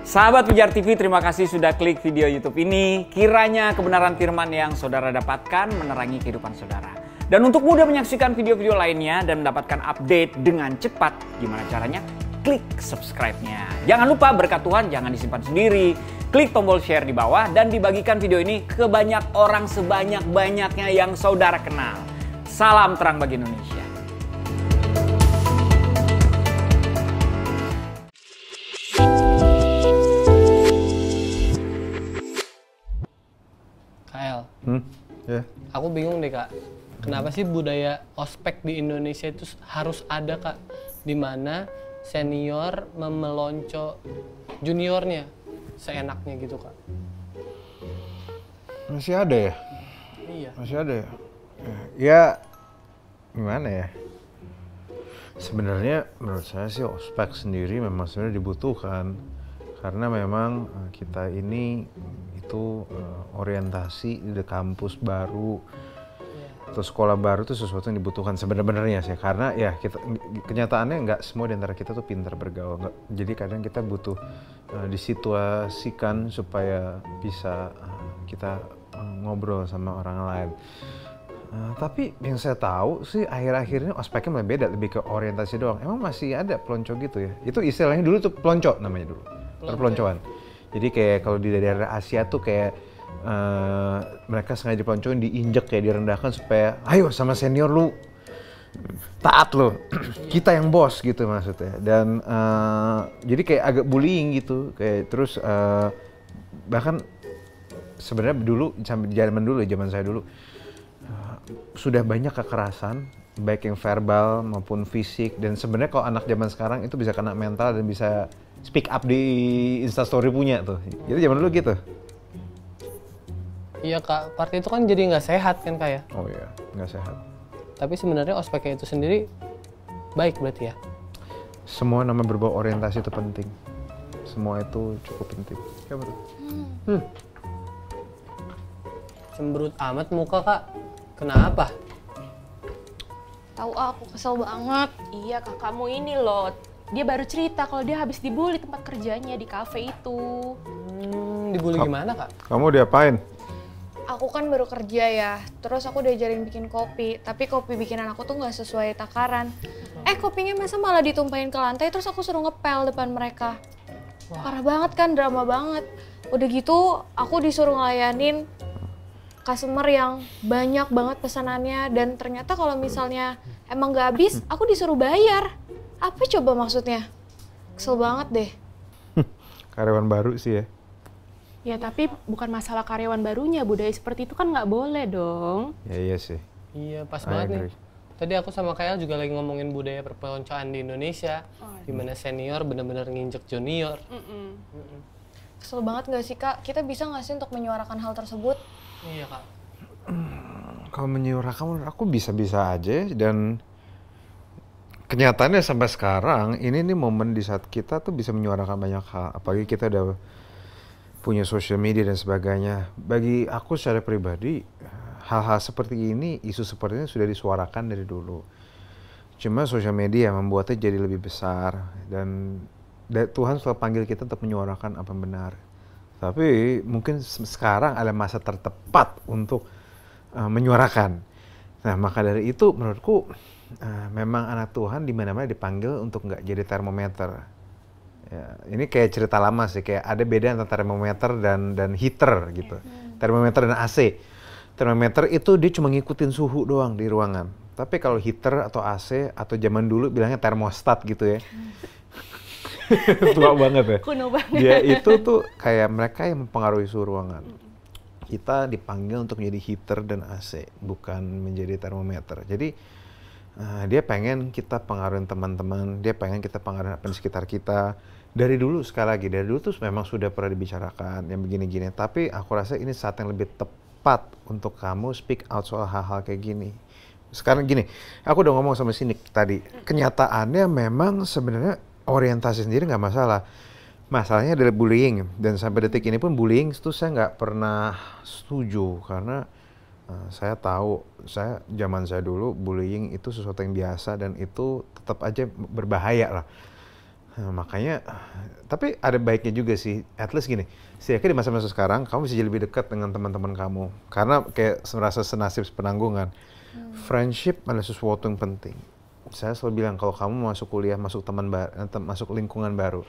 Sahabat Pijar TV, terima kasih sudah klik video YouTube ini. Kiranya kebenaran firman yang saudara dapatkan menerangi kehidupan saudara. Dan untuk mudah menyaksikan video-video lainnya dan mendapatkan update dengan cepat, gimana caranya? Klik subscribe-nya. Jangan lupa berkat Tuhan jangan disimpan sendiri. Klik tombol share di bawah dan dibagikan video ini ke banyak orang sebanyak-banyaknya yang saudara kenal. Salam terang bagi Indonesia. Yeah. Aku bingung deh Kak, kenapa sih budaya ospek di Indonesia itu harus ada Kak? Dimana senior memelonco juniornya seenaknya gitu Kak? Masih ada ya? Iya. Masih ada ya? Ya, gimana ya? Sebenarnya menurut saya sih ospek sendiri memang sebenarnya dibutuhkan. Karena memang kita ini itu orientasi di kampus baru atau sekolah baru itu sesuatu yang dibutuhkan sebenarnya sih, karena ya kita kenyataannya nggak semua di antara kita tuh pintar bergaul, jadi kadang kita butuh disituasikan supaya bisa kita ngobrol sama orang lain. Tapi yang saya tahu sih akhir-akhir ini ospeknya mulai beda, lebih ke orientasi doang. Emang masih ada pelonco gitu ya? Itu istilahnya dulu tuh pelonco namanya dulu. Perpeloncoan. Jadi kayak kalau di daerah Asia tuh kayak mereka sengaja peloncoin, diinjek kayak direndahkan supaya ayo sama senior lu taat lo, kita yang bos gitu maksudnya. Dan jadi kayak agak bullying gitu, kayak terus bahkan sebenarnya dulu sampai zaman saya dulu sudah banyak kekerasan baik yang verbal maupun fisik, dan sebenarnya kalau anak zaman sekarang itu bisa kena mental dan bisa speak up di Instastory punya tuh. Jadi zaman dulu gitu. Iya Kak, part itu kan jadi nggak sehat kan Kak ya? Oh iya, nggak sehat. Tapi sebenarnya ospeknya itu sendiri baik berarti ya? Semua nama berbau orientasi itu penting. Semua itu cukup penting. Ya betul. Cemberut amat muka Kak. Kenapa? Tahu aku kesel banget. Iya, kakakmu ini loh. Dia baru cerita kalau dia habis dibully tempat kerjanya di kafe itu. Dibully gimana Kak? Kamu diapain? Aku kan baru kerja ya, terus aku diajarin bikin kopi. Tapi kopi bikinan aku tuh nggak sesuai takaran. Kopinya masa malah ditumpahin ke lantai, terus aku suruh ngepel depan mereka. Parah banget kan, drama banget. Udah gitu, aku disuruh ngelayanin customer yang banyak banget pesanannya. Dan ternyata kalau misalnya emang nggak habis, aku disuruh bayar. Apa coba maksudnya? Kesel banget deh. Karyawan baru sih ya. Ya tapi bukan masalah karyawan barunya, budaya seperti itu kan nggak boleh dong. Ya iya sih. Iya pas banget nih. Tadi aku sama Kael juga lagi ngomongin budaya perpeloncoan di Indonesia, dimana senior benar-benar nginjek junior. Kesel banget nggak sih Kak? Kita bisa nggak sih untuk menyuarakan hal tersebut? Iya Kak. Kalau menyuarakan aku bisa-bisa aja, dan kenyataannya sampai sekarang ini nih momen di saat kita tuh bisa menyuarakan banyak hal, apalagi kita udah punya social media dan sebagainya. Bagi aku secara pribadi hal-hal seperti ini, isu seperti ini sudah disuarakan dari dulu. Cuma social media membuatnya jadi lebih besar, dan Tuhan selalu panggil kita untuk menyuarakan apa yang benar. Tapi mungkin sekarang ada masa tertepat untuk menyuarakan. Nah maka dari itu menurutku memang anak Tuhan di mana-mana dipanggil untuk nggak jadi termometer. Ya, ini kayak cerita lama sih, kayak ada beda antara termometer dan heater gitu. Termometer dan AC. Termometer itu dia cuma ngikutin suhu doang di ruangan. Tapi kalau heater atau AC atau zaman dulu bilangnya termostat gitu ya. Tua banget ya. Kuno banget. Dia itu tuh kayak mereka yang mempengaruhi suhu ruangan. Kita dipanggil untuk menjadi heater dan AC, bukan menjadi termometer. Jadi dia pengen kita pengaruhin teman-teman, dia pengen kita pengaruhin apa di sekitar kita. Dari dulu, sekali lagi, dari dulu tuh memang sudah pernah dibicarakan yang begini-gini. Tapi aku rasa ini saat yang lebih tepat untuk kamu speak out soal hal-hal kayak gini. Sekarang gini, aku udah ngomong sama sini tadi. Kenyataannya memang sebenarnya orientasi sendiri nggak masalah. Masalahnya adalah bullying. Dan sampai detik ini pun bullying itu saya nggak pernah setuju. Karena saya tahu, zaman saya dulu bullying itu sesuatu yang biasa dan itu tetap aja berbahaya lah. Nah, makanya, tapi ada baiknya juga sih, at least gini, setidaknya di masa-masa sekarang, kamu bisa jadi lebih dekat dengan teman-teman kamu. Karena kayak merasa senasib sepenanggungan. Friendship adalah sesuatu yang penting. Saya selalu bilang, kalau kamu masuk kuliah, masuk masuk lingkungan baru,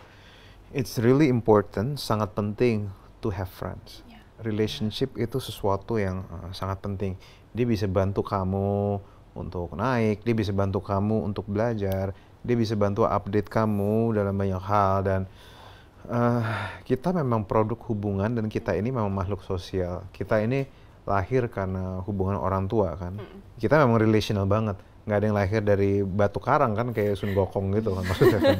it's really important, sangat penting to have friends. Relationship itu sesuatu yang sangat penting. Dia bisa bantu kamu untuk naik, dia bisa bantu kamu untuk belajar, dia bisa bantu update kamu dalam banyak hal. Dan kita memang produk hubungan, dan kita ini memang makhluk sosial. Kita ini lahir karena hubungan orang tua kan. Kita memang relational banget. Nggak ada yang lahir dari batu karang kan, kayak Sun Gokong gitu kan maksudnya kan.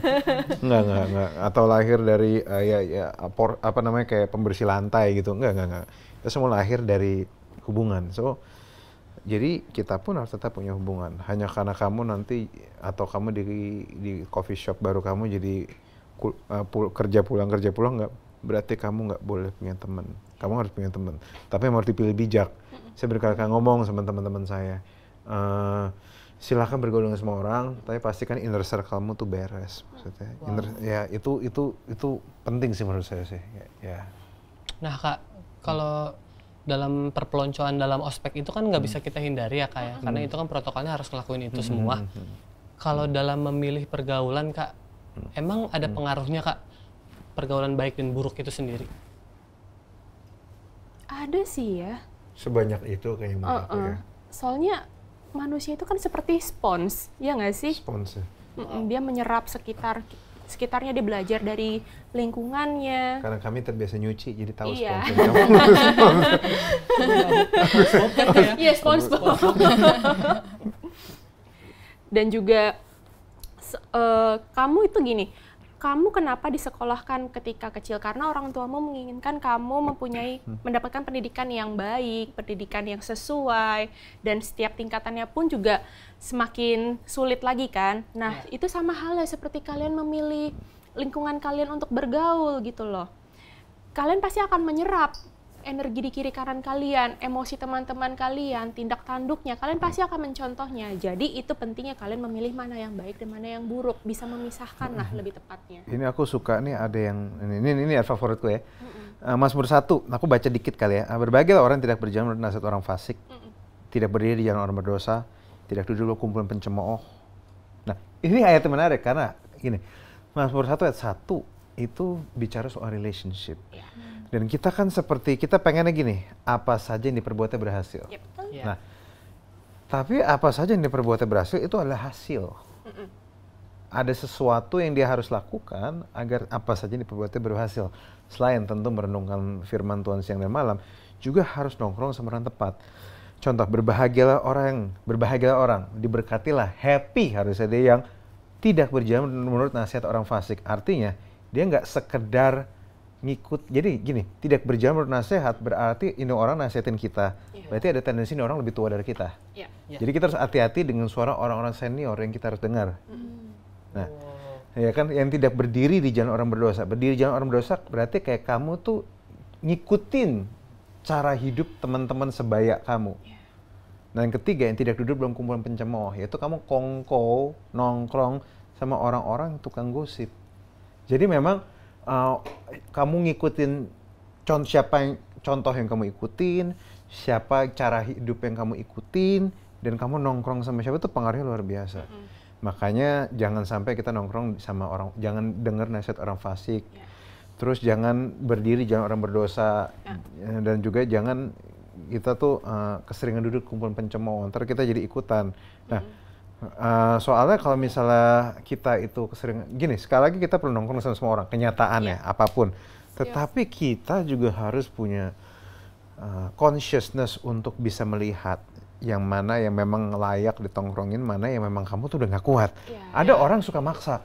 Nggak. Atau lahir dari kayak pembersih lantai gitu. Nggak. Kita semua lahir dari hubungan. So, jadi kita pun harus tetap punya hubungan. Hanya karena kamu nanti atau kamu di coffee shop baru kamu jadi kerja pulang nggak berarti kamu nggak boleh punya teman. Kamu harus punya teman. Tapi harus dipilih bijak. Saya berkali-kali ngomong sama teman-teman saya, silakan bergaul dengan semua orang, tapi pastikan inner circle-mu tuh beres. Maksudnya, itu penting sih menurut saya sih. Ya. Nah Kak, kalau dalam perpeloncoan dalam ospek itu kan nggak bisa kita hindari ya Kak ya, karena itu kan protokolnya harus ngelakuin itu semua. Kalau dalam memilih pergaulan Kak, emang ada pengaruhnya Kak, pergaulan baik dan buruk itu sendiri? Ada sih ya. Sebanyak itu kayaknya menurut aku ya. Soalnya manusia itu kan seperti spons, ya nggak sih? Spons ya. Dia menyerap sekitarnya, dia belajar dari lingkungannya. Karena kami terbiasa nyuci, jadi tahu Iya. Iya, SpongeBob. Dan juga kamu itu gini, kamu kenapa disekolahkan ketika kecil? Karena orang tuamu menginginkan kamu mendapatkan pendidikan yang baik, pendidikan yang sesuai, dan setiap tingkatannya pun juga semakin sulit lagi kan. Nah, itu sama halnya seperti kalian memilih lingkungan kalian untuk bergaul gitu loh. Kalian pasti akan menyerap energi di kiri kanan kalian, emosi teman-teman kalian, tindak tanduknya, kalian pasti akan mencontohnya. Jadi itu pentingnya kalian memilih mana yang baik dan mana yang buruk, bisa memisahkan lah lebih tepatnya. Ini aku suka nih, ada yang ini favoritku ya. Mazmur 1, aku baca dikit kali ya. Berbahagialah orang tidak berjalan menurut nasihat orang fasik, tidak berdiri di jalan orang berdosa, tidak duduk kumpulan pencemooh. Nah, ini ayatnya menarik karena gini, Mazmur 1 ayat 1 itu bicara soal relationship. Dan kita kan kita pengennya gini, apa saja yang diperbuatnya berhasil. Nah, tapi apa saja yang diperbuatnya berhasil itu adalah hasil. Ada sesuatu yang dia harus lakukan agar apa saja yang diperbuatnya berhasil. Selain tentu merenungkan firman Tuhan siang dan malam, juga harus nongkrong sama orang tepat. Contoh, berbahagialah orang, diberkatilah, happy harusnya dia yang tidak berjalan menurut nasihat orang fasik. Artinya, dia nggak sekedar ngikut, jadi gini, tidak berjalan menurut nasihat berarti ini orang nasihatin kita, berarti ada tendensi ini orang lebih tua dari kita. Jadi kita harus hati-hati dengan suara orang-orang senior yang kita harus dengar. Nah, ya kan, yang tidak berdiri di jalan orang berdosa. Berdiri di jalan orang berdosa berarti kayak kamu tuh ngikutin cara hidup teman-teman sebaya kamu. Nah, yang ketiga, yang tidak duduk dalam kumpulan pencemooh, yaitu kamu nongkrong sama orang-orang tukang gosip. Jadi memang kamu ngikutin contoh yang kamu ikutin, siapa cara hidup yang kamu ikutin, dan kamu nongkrong sama siapa itu pengaruhnya luar biasa. Makanya jangan sampai kita nongkrong sama orang, jangan dengar nasihat orang fasik, terus jangan berdiri, jangan orang berdosa, dan juga jangan kita tuh keseringan duduk kumpulan pencemooh, ntar kita jadi ikutan. Nah, soalnya kalau misalnya kita itu keseringan, gini, sekali lagi kita perlu nongkrong sama semua orang, kenyataannya apapun. Tetapi kita juga harus punya consciousness untuk bisa melihat yang mana yang memang layak ditongkrongin, mana yang memang kamu tuh udah nggak kuat. Ada orang suka maksa.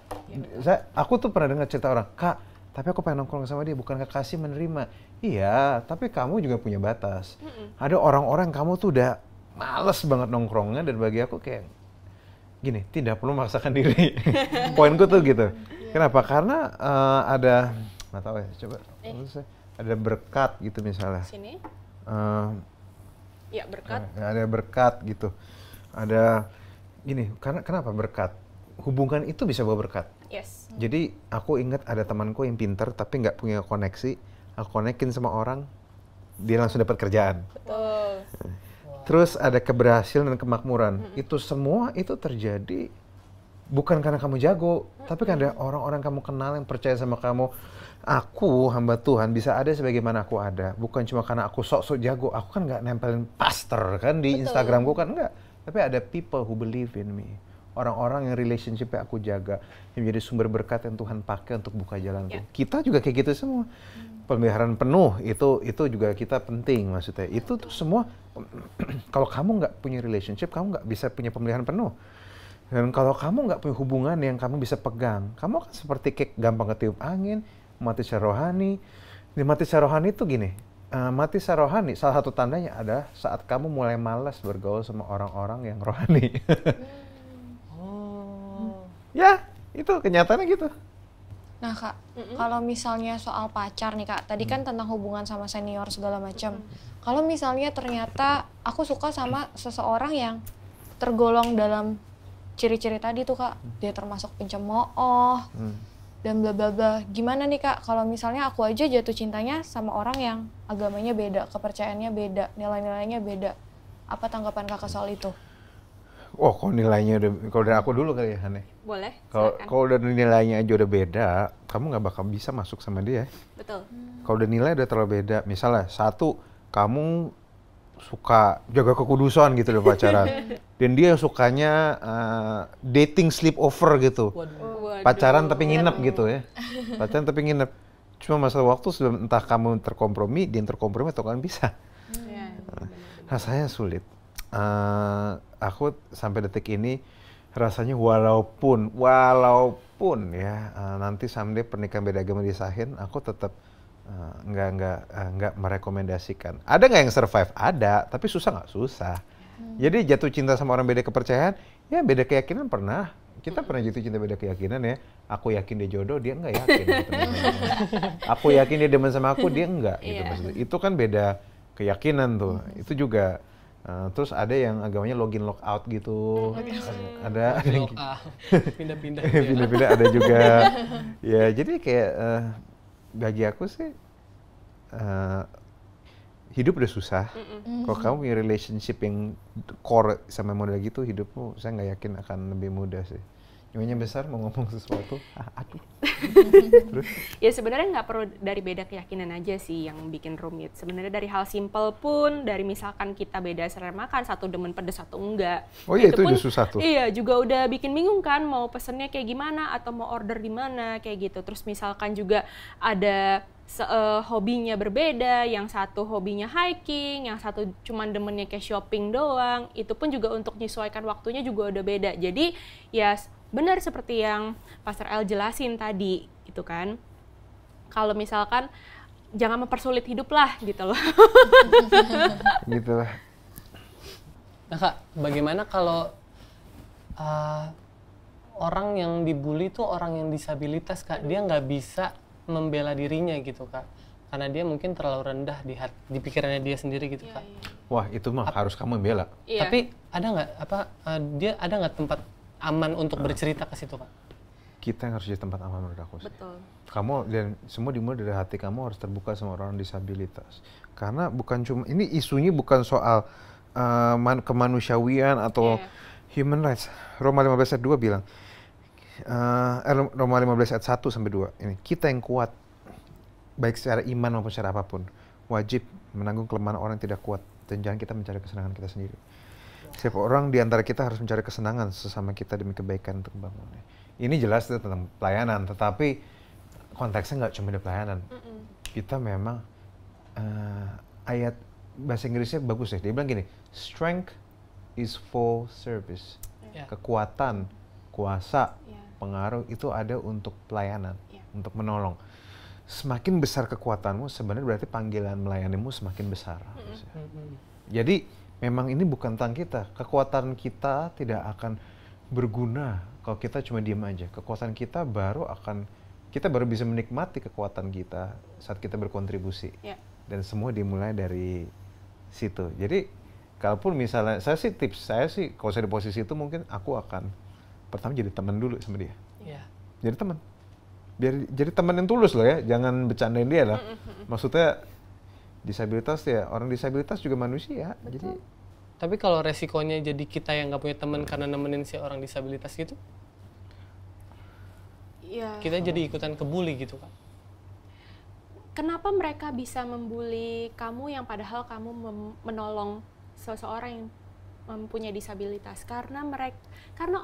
Aku tuh pernah dengar cerita orang, Kak, tapi aku pengen nongkrong sama dia, bukan kasih menerima. Iya, tapi kamu juga punya batas. Ada orang-orang kamu tuh udah males banget nongkrongnya, dan bagi aku kayak gini, tidak perlu memaksakan diri. Poinku tuh gitu. Kenapa? Karena ada, nggak tahu ya, coba. Ada berkat gitu misalnya. Sini. Berkat. Ada berkat gitu. Ada gini, kenapa berkat? hubungan itu bisa bawa berkat. Yes. Jadi aku ingat ada temanku yang pinter tapi nggak punya koneksi, aku konekin sama orang, dia langsung dapat kerjaan. Betul. Terus ada keberhasilan dan kemakmuran. Itu semua itu terjadi bukan karena kamu jago, tapi karena orang-orang kamu kenal yang percaya sama kamu. Aku, hamba Tuhan, bisa ada sebagaimana aku ada. Bukan cuma karena aku sok-sok jago. Aku kan nggak nempelin pastor kan di Instagramku kan, enggak. Tapi ada people who believe in me. Orang-orang yang relationship-nya aku jaga. Yang menjadi sumber berkat yang Tuhan pakai untuk buka jalanku. Kita juga kayak gitu semua. Pemeliharaan penuh, itu juga kita penting maksudnya. Itu tuh semua, kalau kamu nggak punya relationship, kamu nggak bisa punya pemeliharaan penuh. Dan kalau kamu nggak punya hubungan yang kamu bisa pegang, kamu kan seperti kayak gampang ketiup angin, mati secara rohani. Di mati secara rohani itu gini, mati secara rohani salah satu tandanya adalah saat kamu mulai malas bergaul sama orang-orang yang rohani. Ya, itu kenyataannya gitu. Nah Kak, kalau misalnya soal pacar nih Kak, tadi kan tentang hubungan sama senior segala macam. Kalau misalnya ternyata aku suka sama seseorang yang tergolong dalam ciri-ciri tadi tuh Kak, dia termasuk pencemooh, dan bla bla bla. Gimana nih Kak, kalau misalnya aku aja jatuh cintanya sama orang yang agamanya beda, kepercayaannya beda, nilai-nilainya beda. Apa tanggapan Kakak soal itu? Oh, kalau nilainya udah, kalau dari aku dulu kali ya, Hane. Boleh. Kalau udah nilainya aja udah beda, kamu nggak bakal bisa masuk sama dia. Betul. Kalau udah nilai udah terlalu beda, misalnya satu, kamu suka jaga kekudusan gitu loh pacaran, dan dia sukanya dating sleepover gitu, pacaran tapi nginep gitu ya, pacaran tapi nginep. Cuma masalah waktu sudah, entah kamu terkompromi, dia terkompromi atau kalian bisa. Rasanya sulit. Aku sampai detik ini rasanya walaupun ya nanti someday pernikahan beda agama disahin, aku tetap nggak merekomendasikan. Ada nggak yang survive? Ada, tapi susah nggak? Susah. Jadi jatuh cinta sama orang beda kepercayaan, ya beda keyakinan pernah. Kita pernah jatuh cinta beda keyakinan ya. Aku yakin dia jodoh, dia nggak yakin. Aku yakin dia demen sama aku, dia nggak. Gitu maksudnya. Itu kan beda keyakinan tuh. Itu juga. Terus ada yang agamanya login log out gitu, ada yang pindah-pindah, pindah-pindah ada juga. Ya jadi kayak bagi aku sih hidup udah susah. Kalau kamu punya relationship yang core sama model gitu, hidupmu saya nggak yakin akan lebih mudah sih. Nyonya besar mau ngomong sesuatu, aduh. Terus? Ya sebenarnya nggak perlu dari beda keyakinan aja sih yang bikin rumit. Sebenarnya dari hal simpel pun, dari misalkan kita beda selera makan, satu demen pedes satu enggak. Oh iya, itu pun, udah susah tuh. Iya, juga udah bikin bingung kan mau pesennya kayak gimana atau mau order di mana kayak gitu. Terus misalkan juga ada hobinya berbeda, yang satu hobinya hiking, yang satu cuman demennya kayak shopping doang. Itu pun juga untuk menyesuaikan waktunya juga udah beda. Jadi ya benar seperti yang Pastor El jelasin tadi, gitu kan. Kalau misalkan jangan mempersulit hidup lah, gitu loh. Gitu lah. Nah Kak, bagaimana kalau orang yang dibully tuh orang yang disabilitas Kak, dia nggak bisa membela dirinya gitu Kak, karena dia mungkin terlalu rendah di pikirannya dia sendiri gitu Kak. Wah itu mah harus kamu bela. Tapi ada nggak dia ada nggak tempat aman untuk bercerita ke situ Kak? Kita yang harus jadi tempat aman menurut aku sih. Betul. Kamu dan semua dimulai dari hati kamu harus terbuka sama orang disabilitas. Karena bukan cuma ini isunya bukan soal kemanusiaan atau human rights. Roma 15 ayat 2 bilang Roma 15 ayat 1 sampai 2 ini kita yang kuat baik secara iman maupun secara apapun wajib menanggung kelemahan orang yang tidak kuat dan jangan kita mencari kesenangan kita sendiri. Setiap orang di antara kita harus mencari kesenangan sesama kita demi kebaikan untuk bangunnya. Ini jelas itu tentang pelayanan, tetapi konteksnya nggak cuma di pelayanan. Kita memang ayat bahasa Inggrisnya bagus ya. Dia bilang gini, strength is for service. Kekuatan, kuasa, pengaruh itu ada untuk pelayanan, untuk menolong. Semakin besar kekuatanmu, sebenarnya berarti panggilan melayanimu semakin besar. Jadi memang ini bukan tentang kita. Kekuatan kita tidak akan berguna kalau kita cuma diam aja. Kekuatan kita kita baru bisa menikmati kekuatan kita saat kita berkontribusi. Dan semua dimulai dari situ. Jadi kalaupun misalnya, saya sih kalau saya di posisi itu mungkin aku akan pertama jadi teman dulu sama dia. Iya. Jadi teman. Biar jadi teman yang tulus loh ya, jangan bercandain dia lah. Maksudnya disabilitas ya, orang disabilitas juga manusia. Jadi Tapi kalau resikonya jadi kita yang nggak punya teman karena nemenin si orang disabilitas gitu, Iya. kita jadi ikutan kebuli gitu kan. Kenapa mereka bisa membuli kamu yang padahal kamu menolong seseorang yang mempunyai disabilitas? Karena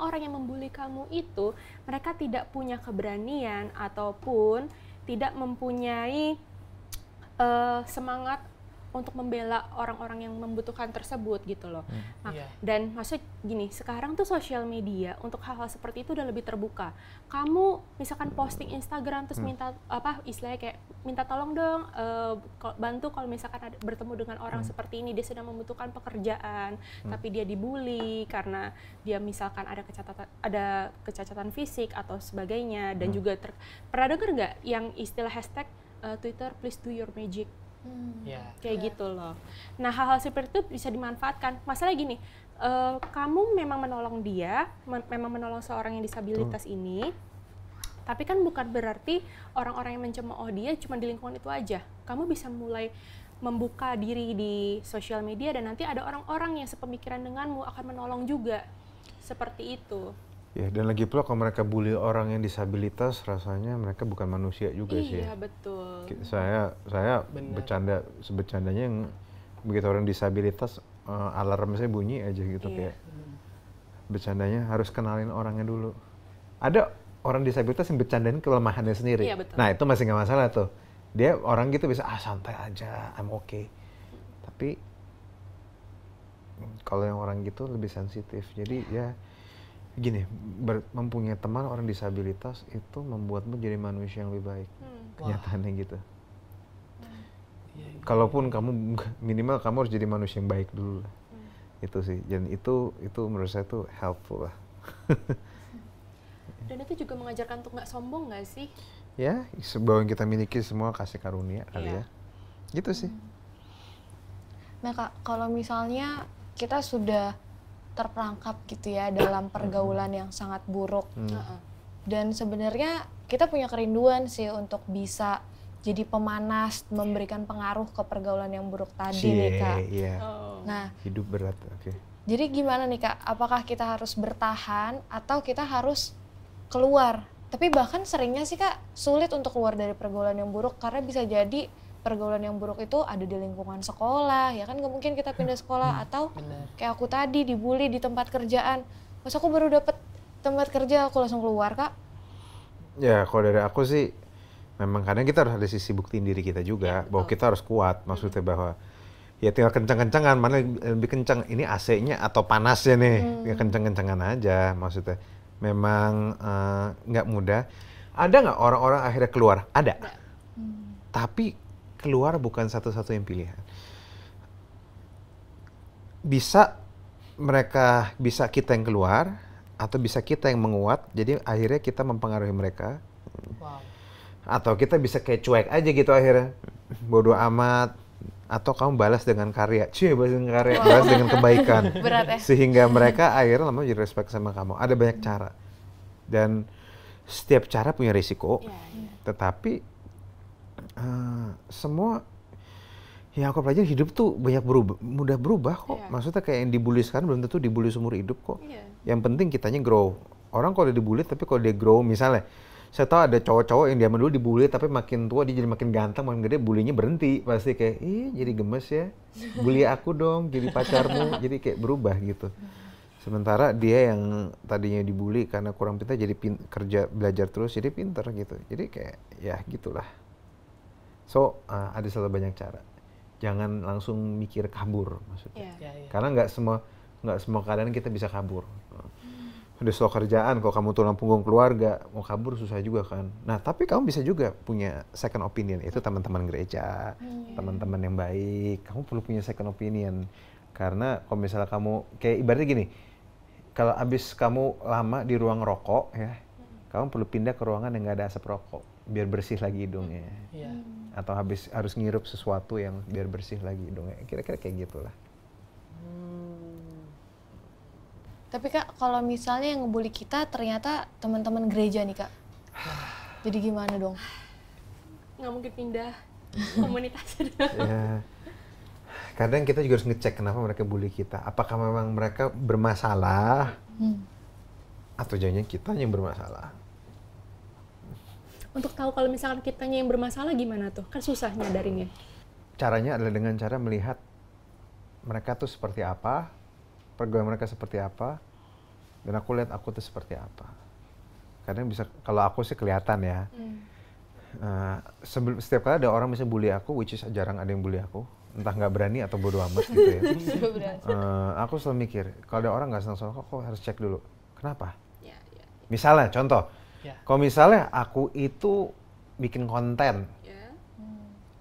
orang yang membuli kamu itu mereka tidak punya keberanian ataupun tidak mempunyai semangat untuk membela orang-orang yang membutuhkan tersebut gitu loh. Iya. Dan maksud gini, sekarang tuh sosial media untuk hal-hal seperti itu udah lebih terbuka. Kamu misalkan posting Instagram terus minta istilahnya kayak minta tolong dong bantu kalau misalkan bertemu dengan orang seperti ini, dia sedang membutuhkan pekerjaan tapi dia dibully karena dia misalkan ada kecacatan fisik atau sebagainya dan juga pernah dengar nggak yang istilah hashtag Twitter please do your magic? Ya. Kayak gitu loh. Nah hal-hal seperti itu bisa dimanfaatkan. Masalah gini, kamu memang menolong dia, memang menolong seorang yang disabilitas ini, tapi kan bukan berarti orang-orang yang mencemooh dia cuma di lingkungan itu aja. Kamu bisa mulai membuka diri di sosial media dan nanti ada orang-orang yang sepemikiran denganmu akan menolong juga. Seperti itu. ya, dan lagi pula kalau mereka bully orang yang disabilitas, rasanya mereka bukan manusia juga sih. Iya betul. Saya sebecandanya yang begitu orang disabilitas alarm saya bunyi aja gitu kayak bercandanya harus kenalin orangnya dulu. Ada orang disabilitas yang bercandain kelemahannya sendiri. Iya, betul. Nah itu masih nggak masalah tuh. Dia orang gitu bisa santai aja, I'm okay. Tapi kalau yang orang gitu lebih sensitif. Jadi ya gini, mempunyai teman orang disabilitas itu membuatmu jadi manusia yang lebih baik. Kenyataannya gitu. Kalaupun kamu minimal kamu harus jadi manusia yang baik dulu lah. Itu sih. Dan itu menurut saya tuh helpful lah. Dan itu juga mengajarkan untuk nggak sombong nggak sih? Ya, bahwa yang kita miliki semua kasih karunia kali ya. Gitu sih. Nah Kak, kalau misalnya kita sudah terperangkap gitu ya dalam pergaulan yang sangat buruk. Dan sebenarnya kita punya kerinduan sih untuk bisa jadi pemanas, memberikan pengaruh ke pergaulan yang buruk tadi nih Kak. Iya. Nah, Hidup berat, oke. jadi gimana nih Kak? Apakah kita harus bertahan atau kita harus keluar? Tapi bahkan seringnya sih Kak, sulit untuk keluar dari pergaulan yang buruk karena bisa jadi pergaulan yang buruk itu ada di lingkungan sekolah, ya kan nggak mungkin kita pindah sekolah atau kayak aku tadi dibully di tempat kerjaan. Pas aku baru dapet tempat kerja aku langsung keluar Kak. Ya kalau dari aku sih memang kadang kita harus ada sisi buktiin diri kita juga bahwa kita harus kuat, maksudnya bahwa ya tinggal kencang-kencangan, mana lebih kencang ini AC-nya atau panasnya nih, ya kencang-kencangan aja maksudnya. Memang nggak mudah. Ada nggak orang-orang akhirnya keluar? Ada. Tapi keluar bukan satu-satunya pilihan. Bisa kita yang keluar atau bisa kita yang menguat. Jadi akhirnya kita mempengaruhi mereka. Atau kita bisa kayak cuek aja gitu akhirnya. Bodoh amat. Atau kamu balas dengan karya. Balas dengan karya, balas dengan kebaikan. Berat ya. Sehingga mereka akhirnya lama jadi respect sama kamu. Ada banyak cara. Dan setiap cara punya risiko. Tetapi semua yang aku pelajari hidup tuh banyak mudah berubah kok. Maksudnya kayak yang dibully sekarang belum tentu dibully seumur hidup kok. Yang penting kitanya grow. Orang kalau dibully tapi kalau dia grow, misalnya saya tahu ada cowok-cowok yang dia dulu dibully tapi makin tua dia jadi makin ganteng, makin gede bulinya berhenti. Pasti kayak, jadi gemes ya. Bully aku dong jadi pacarmu. Jadi kayak berubah gitu. Sementara dia yang tadinya dibully karena kurang pintar jadi kerja belajar terus jadi pintar gitu. Jadi kayak ya gitulah. So, ada selalu banyak cara. Jangan langsung mikir kabur maksudnya. Karena nggak semua keadaan kita bisa kabur. Udah slow kerjaan, kalau kamu tulang punggung keluarga, mau kabur susah juga kan. Nah, tapi kamu bisa juga punya second opinion. Itu teman-teman gereja, teman-teman yang baik. Kamu perlu punya second opinion. Karena kalau misalnya kamu, kayak ibaratnya gini, kalau abis kamu lama di ruang rokok ya, kamu perlu pindah ke ruangan yang nggak ada asap rokok. Biar bersih lagi hidungnya. Atau harus ngirup sesuatu yang biar bersih lagi hidungnya. Kira-kira kayak gitulah. Tapi Kak, kalau misalnya yang ngebully kita ternyata teman-teman gereja nih Kak. Jadi gimana dong? Nggak mungkin pindah komunitas. Ya, kadang kita juga harus ngecek kenapa mereka bully kita. Apakah memang mereka bermasalah atau jangan kita yang bermasalah? Untuk tahu kalau misalkan kitanya yang bermasalah gimana tuh? Kan susah nyadarinnya. Caranya adalah dengan cara melihat mereka tuh seperti apa, pergaulan mereka seperti apa, dan aku lihat aku tuh seperti apa. Kadang bisa, kalau aku sih kelihatan ya. Setiap kali ada orang bisa bully aku, which is jarang ada yang bully aku, entah nggak berani atau bodo amat gitu ya. Aku selalu mikir, kalau ada orang nggak senang sama aku harus cek dulu, kenapa? Misalnya, contoh, kalau misalnya aku itu bikin konten,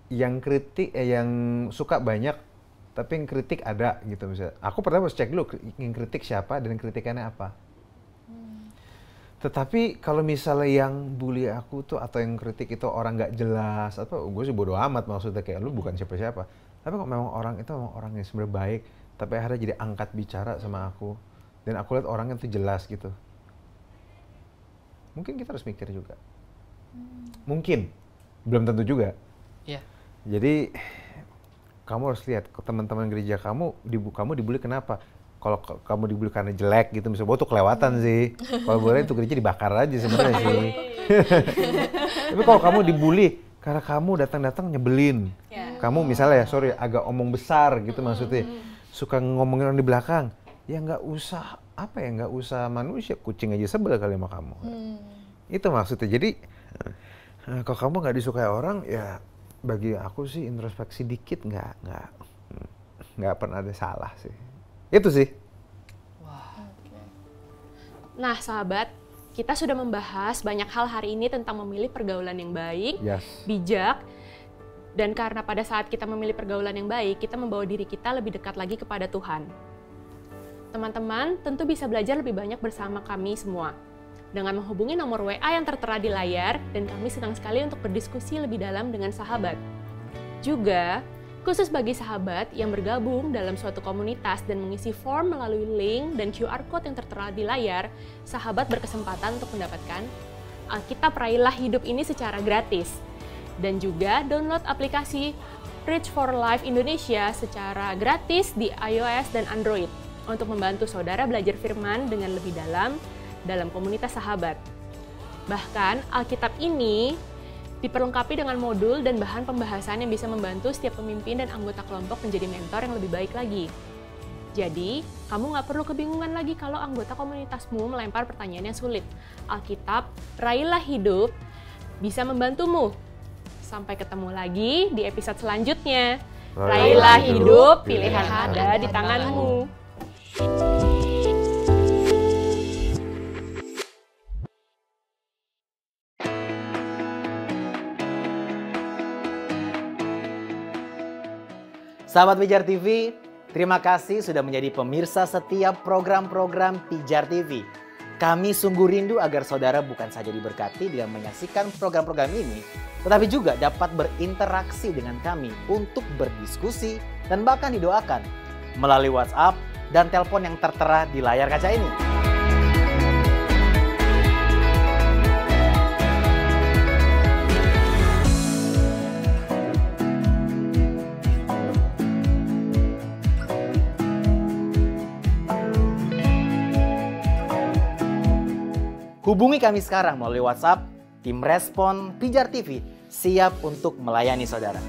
yang kritik, yang suka banyak, tapi yang kritik ada gitu misalnya. Aku pertama harus cek dulu yang kritik siapa dan kritikannya apa. Tetapi kalau misalnya yang bully aku tuh atau yang kritik itu orang nggak jelas, atau gue sih bodo amat, maksudnya kayak lu bukan siapa-siapa. Tapi kalau memang orang itu memang orang yang sebenarnya baik, tapi akhirnya jadi angkat bicara sama aku, dan aku lihat orangnya tuh jelas gitu. Mungkin kita harus mikir juga. Mungkin, belum tentu juga. Iya. Jadi kamu harus lihat ke teman-teman gereja kamu dibully kenapa? Kalau kamu dibully karena jelek gitu, misalnya, tuh kelewatan sih. Kalau boleh itu gereja dibakar aja sebenarnya sih. Tapi kalau kamu dibully karena kamu datang-datang nyebelin, kamu misalnya agak omong besar gitu maksudnya, suka ngomongin orang di belakang, ya nggak usah nggak usah manusia, kucing aja sebel kali sama kamu. Itu maksudnya. Jadi kalau kamu nggak disukai orang, ya bagi aku sih introspeksi dikit nggak pernah ada salah sih. Itu sih. Nah, sahabat, kita sudah membahas banyak hal hari ini tentang memilih pergaulan yang baik, bijak, dan karena pada saat kita memilih pergaulan yang baik, kita membawa diri kita lebih dekat lagi kepada Tuhan. Teman-teman tentu bisa belajar lebih banyak bersama kami semua dengan menghubungi nomor WA yang tertera di layar, dan kami senang sekali untuk berdiskusi lebih dalam dengan sahabat. Juga, khusus bagi sahabat yang bergabung dalam suatu komunitas dan mengisi form melalui link dan QR Code yang tertera di layar, sahabat berkesempatan untuk mendapatkan Alkitab Raihlah Hidup ini secara gratis. Dan juga download aplikasi Reach for Life Indonesia secara gratis di iOS dan Android untuk membantu saudara belajar firman dengan lebih dalam komunitas sahabat. Bahkan Alkitab ini diperlengkapi dengan modul dan bahan pembahasan yang bisa membantu setiap pemimpin dan anggota kelompok menjadi mentor yang lebih baik lagi. Jadi, kamu nggak perlu kebingungan lagi kalau anggota komunitasmu melempar pertanyaan yang sulit. Alkitab Raihlah Hidup bisa membantumu. Sampai ketemu lagi di episode selanjutnya. Raihlah hidup, pilihan ada di tanganmu. Sahabat Pijar TV, terima kasih sudah menjadi pemirsa setiap program-program Pijar TV. Kami sungguh rindu agar saudara bukan saja diberkati dengan menyaksikan program-program ini, tetapi juga dapat berinteraksi dengan kami untuk berdiskusi dan bahkan didoakan melalui WhatsApp dan telepon yang tertera di layar kaca ini. Hubungi kami sekarang melalui WhatsApp, tim respon Pijar TV siap untuk melayani saudara.